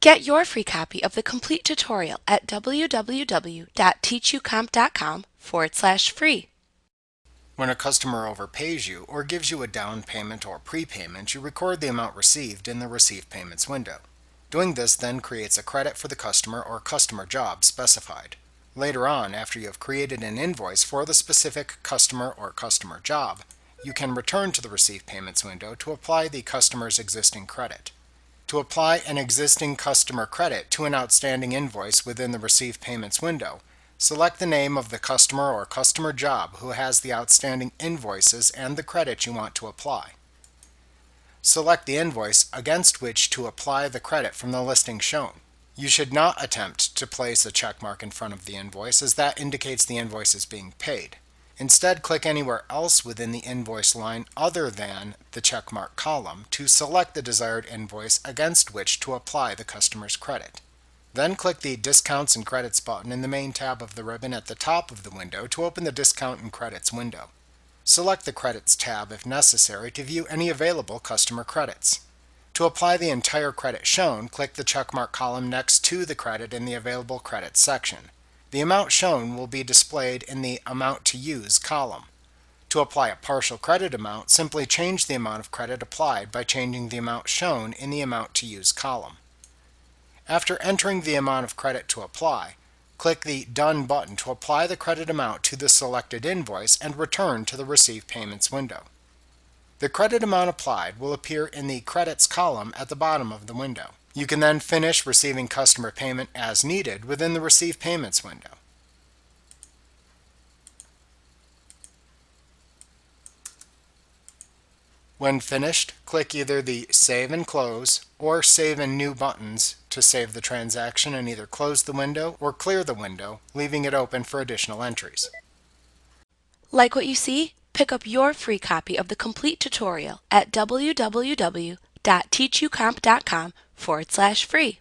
Get your free copy of the complete tutorial at www.teachucomp.com/free. When a customer overpays you or gives you a down payment or prepayment, you record the amount received in the Receive Payments window. Doing this then creates a credit for the customer or customer job specified. Later on, after you have created an invoice for the specific customer or customer job, you can return to the Receive Payments window to apply the customer's existing credit. To apply an existing customer credit to an outstanding invoice within the Receive Payments window, select the name of the customer or customer job who has the outstanding invoices and the credit you want to apply. Select the invoice against which to apply the credit from the listing shown. You should not attempt to place a check mark in front of the invoice, as that indicates the invoice is being paid. Instead, click anywhere else within the invoice line other than the checkmark column to select the desired invoice against which to apply the customer's credit. Then click the Discounts and Credits button in the main tab of the ribbon at the top of the window to open the Discount and Credits window. Select the Credits tab if necessary to view any available customer credits. To apply the entire credit shown, click the checkmark column next to the credit in the Available Credits section. The amount shown will be displayed in the Amount to Use column. To apply a partial credit amount, simply change the amount of credit applied by changing the amount shown in the Amount to Use column. After entering the amount of credit to apply, click the Done button to apply the credit amount to the selected invoice and return to the Receive Payments window. The credit amount applied will appear in the Credits column at the bottom of the window. You can then finish receiving customer payment as needed within the Receive Payments window. When finished, click either the Save and Close or Save and New buttons to save the transaction and either close the window or clear the window, leaving it open for additional entries. Like what you see? Pick up your free copy of the complete tutorial at www.teachucomp.com/free.